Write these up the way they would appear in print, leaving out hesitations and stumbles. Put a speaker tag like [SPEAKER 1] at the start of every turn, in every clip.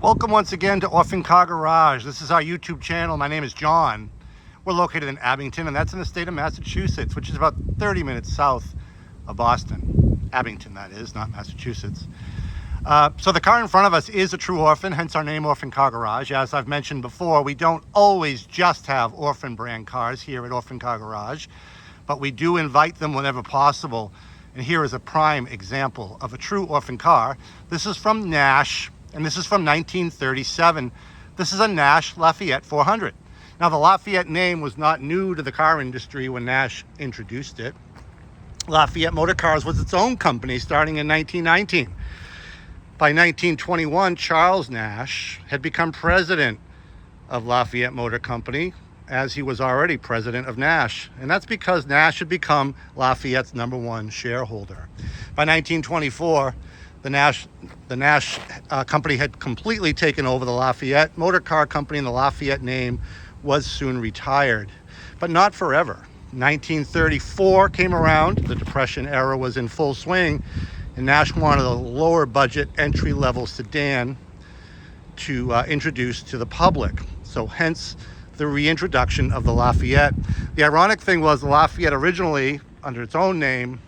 [SPEAKER 1] Welcome once again to Orphan Car Garage. This is our YouTube channel. My name is John. We're located in Abington, and that's in the state of Massachusetts, which is about 30 minutes south of Boston. Abington, that is, not Massachusetts. So the car in front of us is a true orphan, hence our name, Orphan Car Garage. As I've mentioned before, we don't always just have orphan brand cars here at Orphan Car Garage, but we do invite them whenever possible. And here is a prime example of a true orphan car. This is from Nash, and this is from 1937. This is a Nash Lafayette 400. Now, the Lafayette name was not new to the car industry when Nash introduced it. Lafayette Motor Cars was its own company starting in 1919. By 1921, Charles Nash had become president of Lafayette Motor Company, as he was already president of Nash. And that's because Nash had become Lafayette's #1 shareholder. By 1924, the Nash company had completely taken over the Lafayette Motor Car Company, and the Lafayette name was soon retired, but not forever. 1934 came around, the Depression era was in full swing, and Nash wanted a lower budget entry-level sedan to introduce to the public. So hence the reintroduction of the Lafayette. The ironic thing was the Lafayette originally, under its own name,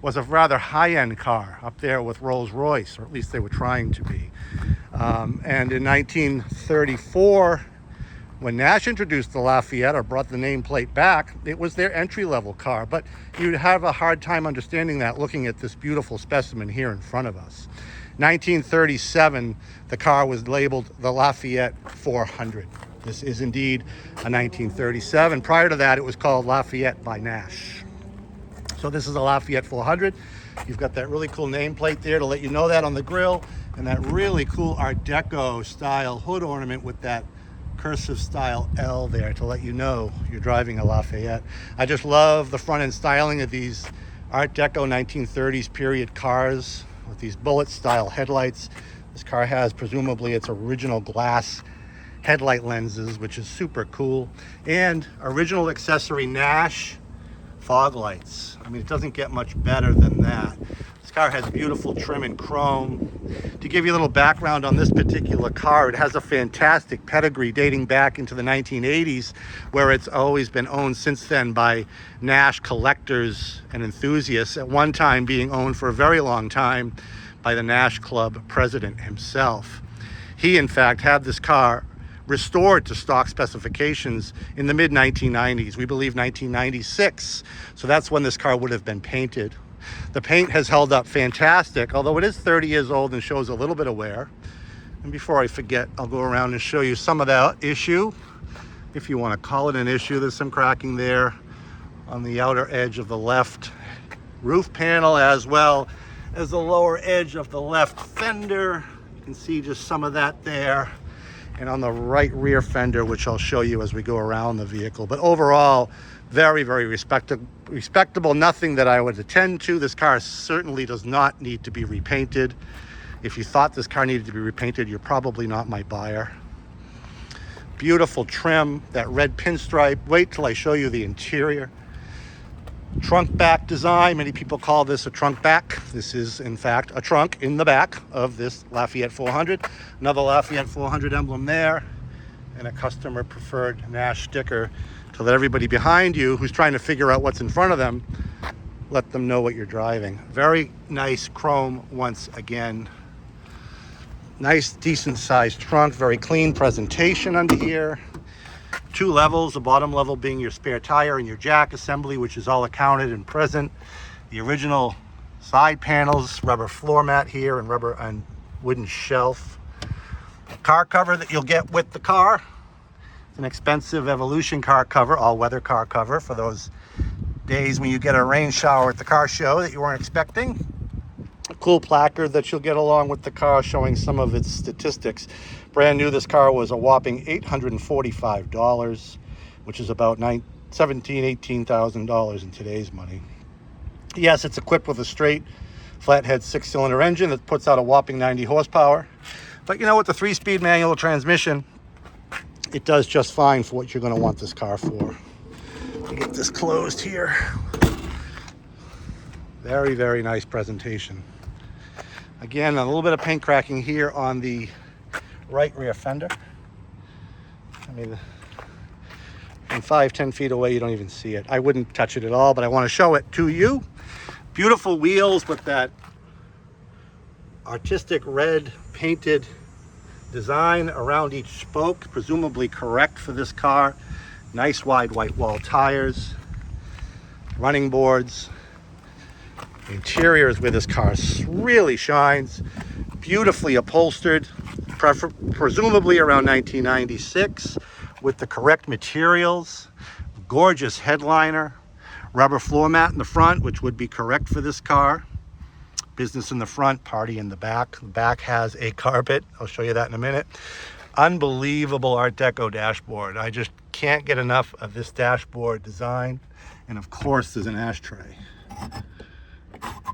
[SPEAKER 1] was a rather high-end car, up there with Rolls-Royce, or at least they were trying to be. And in 1934, when Nash introduced the Lafayette, or brought the nameplate back, it was their entry-level car. But you'd have a hard time understanding that looking at this beautiful specimen here in front of us. 1937, the car was labeled the Lafayette 400. This is indeed a 1937. Prior to that, it was called Lafayette by Nash. So this is a Lafayette 400. You've got that really cool nameplate there to let you know that on the grill, and that really cool Art Deco style hood ornament with that cursive style L there to let you know you're driving a Lafayette. I just love the front end styling of these Art Deco 1930s period cars with these bullet style headlights. This car has presumably its original glass headlight lenses, which is super cool, and original accessory Nash fog lights. I mean, it doesn't get much better than that. This car has beautiful trim and chrome. To give you a little background on this particular car, it has a fantastic pedigree dating back into the 1980s, where it's always been owned since then by Nash collectors and enthusiasts, at one time being owned for a very long time by the Nash Club president himself. He, in fact, had this car restored to stock specifications in the mid-1990s. We believe 1996. So that's when this car would have been painted. The paint has held up fantastic, although it is 30 years old and shows a little bit of wear. And before I forget, I'll go around and show you some of that issue. If you want to call it an issue, there's some cracking there on the outer edge of the left roof panel, as well as the lower edge of the left fender. You can see just some of that there. And on the right rear fender, which I'll show you as we go around the vehicle. But overall, very, very respectable. Nothing that I would attend to. This car certainly does not need to be repainted. If you thought this car needed to be repainted, you're probably not my buyer. Beautiful trim, that red pinstripe. Wait till I show you the interior. Trunk back design. Many people call this a trunk back. This is, in fact, a trunk in the back of this Lafayette 400. Another Lafayette 400 emblem there, and a customer preferred Nash sticker to let everybody behind you who's trying to figure out what's in front of them, let them know what you're driving. Very nice chrome once again. Nice, decent sized trunk. Very clean presentation under here. 2 levels, the bottom level being your spare tire and your jack assembly, which is all accounted and present. The original side panels, rubber floor mat here, and rubber and wooden shelf. Car cover that you'll get with the car. It's an expensive Evolution car cover, all-weather car cover for those days when you get a rain shower at the car show that you weren't expecting. A cool placard that you'll get along with the car showing some of its statistics. Brand new, this car was a whopping $845, which is about $18,000 in today's money. Yes, it's equipped with a straight flathead 6-cylinder engine that puts out a whopping 90 horsepower. But you know, with the 3-speed manual transmission, it does just fine for what you're going to want this car for. Let me get this closed here. Very, very nice presentation. Again, a little bit of paint cracking here on the right rear fender. I mean, from 5-10 feet away, you don't even see it. I wouldn't touch it at all, but I want to show it to you. Beautiful wheels with that artistic red painted design around each spoke, presumably correct for this car. Nice wide white wall tires, running boards. The interior is where this car really shines. Beautifully upholstered, presumably around 1996, with the correct materials. Gorgeous headliner, rubber floor mat in the front, which would be correct for this car. Business in the front, party in the back. The back has a carpet. I'll show you that in a minute. Unbelievable Art Deco dashboard. I just can't get enough of this dashboard design. And of course, there's an ashtray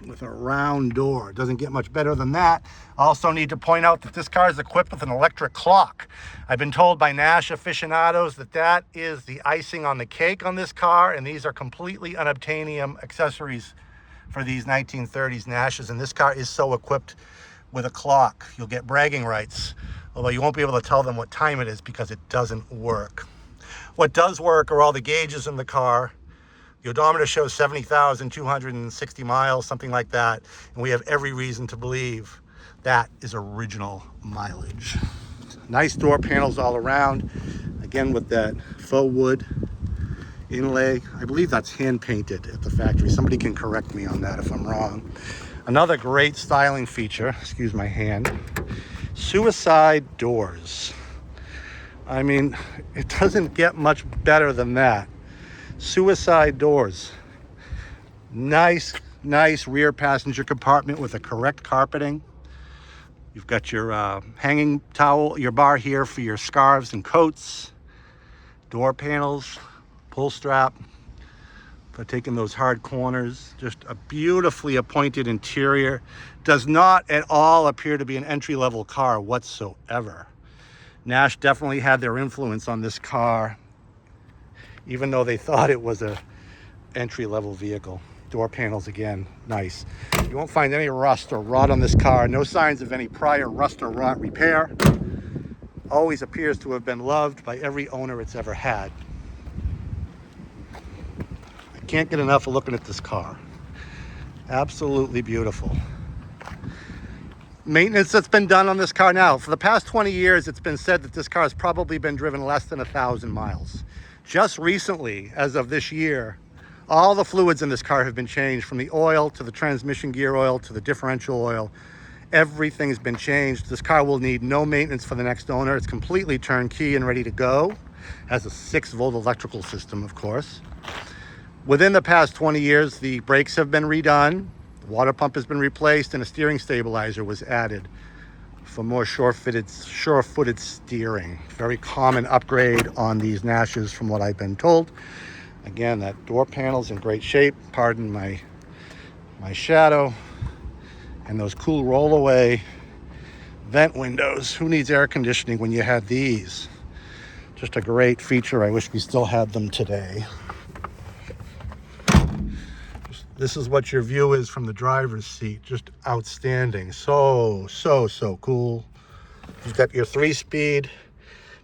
[SPEAKER 1] with a round door. It doesn't get much better than that. I also need to point out that this car is equipped with an electric clock. I've been told by Nash aficionados that that is the icing on the cake on this car, and these are completely unobtainium accessories for these 1930s Nashes, and this car is so equipped with a clock. You'll get bragging rights, although you won't be able to tell them what time it is because it doesn't work. What does work are all the gauges in the car. The odometer shows 70,260 miles, something like that, and we have every reason to believe that is original mileage. Nice door panels all around, again with that faux wood inlay. I believe that's hand painted at the factory. Somebody can correct me on that if I'm wrong. Another great styling feature, excuse my hand, suicide doors. I mean, it doesn't get much better than that. Suicide doors. Nice rear passenger compartment with the correct carpeting. You've got your hanging towel, your bar here for your scarves and coats. Door panels, pull strap for taking those hard corners. Just a beautifully appointed interior. Does not at all appear to be an entry-level car whatsoever. Nash definitely had their influence on this car, even though they thought it was a entry-level vehicle. Door panels again, nice. You won't find any rust or rot on this car. No signs of any prior rust or rot repair. Always appears to have been loved by every owner it's ever had. I can't get enough of looking at this car. Absolutely beautiful. Maintenance that's been done on this car now. For the past 20 years, it's been said that this car has probably been driven less than 1,000 miles. Just recently, as of this year, all the fluids in this car have been changed, from the oil to the transmission gear oil to the differential oil. Everything's been changed. This car will need no maintenance for the next owner. It's completely turnkey and ready to go. Has a 6-volt electrical system, of course. Within the past 20 years, the brakes have been redone, the water pump has been replaced, and a steering stabilizer was added for more sure-footed steering. Very common upgrade on these Nashes from what I've been told. Again, that door panel's in great shape. Pardon my shadow. And those cool roll-away vent windows. Who needs air conditioning when you have these? Just a great feature. I wish we still had them today. This is what your view is from the driver's seat. Just outstanding. So cool. You've got your 3-speed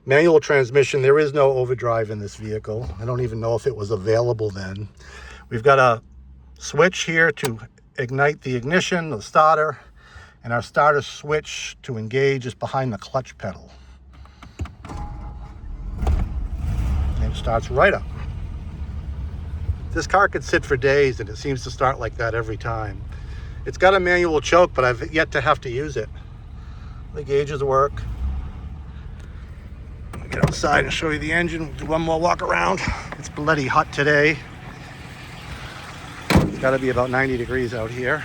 [SPEAKER 1] manual transmission. There is no overdrive in this vehicle. I don't even know if it was available then. We've got a switch here to ignite the ignition, the starter, and our starter switch to engage is behind the clutch pedal. And it starts right up. This car could sit for days, and it seems to start like that every time. It's got a manual choke, but I've yet to have to use it. The gauges work. I'll get outside and show you the engine. We'll do one more walk around. It's bloody hot today. It's got to be about 90 degrees out here.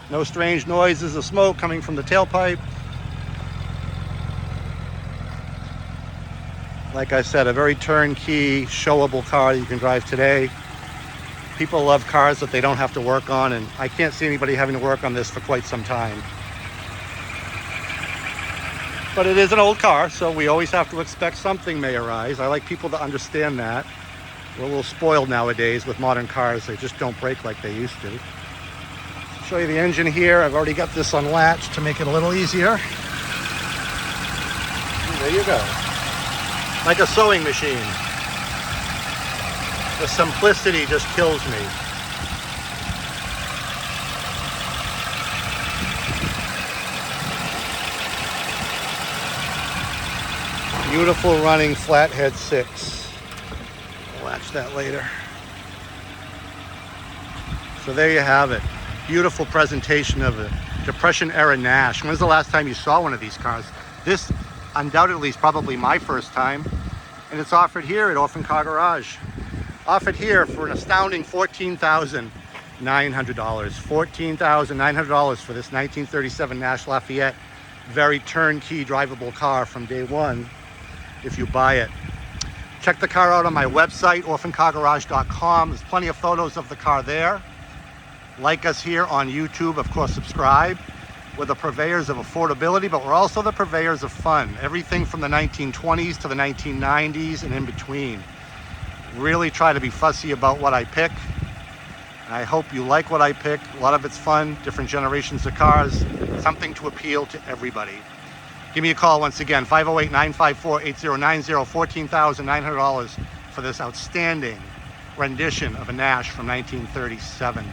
[SPEAKER 1] No strange noises of smoke coming from the tailpipe. Like I said, a very turnkey, showable car you can drive today. People love cars that they don't have to work on, and I can't see anybody having to work on this for quite some time. But it is an old car, so we always have to expect something may arise. I like people to understand that. We're a little spoiled nowadays with modern cars. They just don't break like they used to. Show you the engine here. I've already got this unlatched to make it a little easier. And there you go. Like a sewing machine. The simplicity just kills me. Beautiful running flathead 6. I'll latch that later. So there you have it. Beautiful presentation of a Depression era Nash. When's the last time you saw one of these cars? This undoubtedly is probably my first time, and it's offered here at Orphan Car Garage. Offered here for an astounding $14,900. $14,900 for this 1937 Nash Lafayette. Very turnkey drivable car from day one if you buy it. Check the car out on my website, orphancargarage.com. There's plenty of photos of the car there. Like us here on YouTube, of course, subscribe. We're the purveyors of affordability, but we're also the purveyors of fun. Everything from the 1920s to the 1990s and in between. Really try to be fussy about what I pick. And I hope you like what I pick. A lot of it's fun, different generations of cars, something to appeal to everybody. Give me a call once again, 508-954-8090, $14,900 for this outstanding rendition of a Nash from 1937.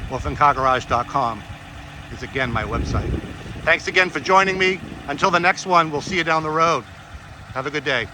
[SPEAKER 1] orphancargarage.com is again my website. Thanks again for joining me. Until the next one, we'll see you down the road. Have a good day.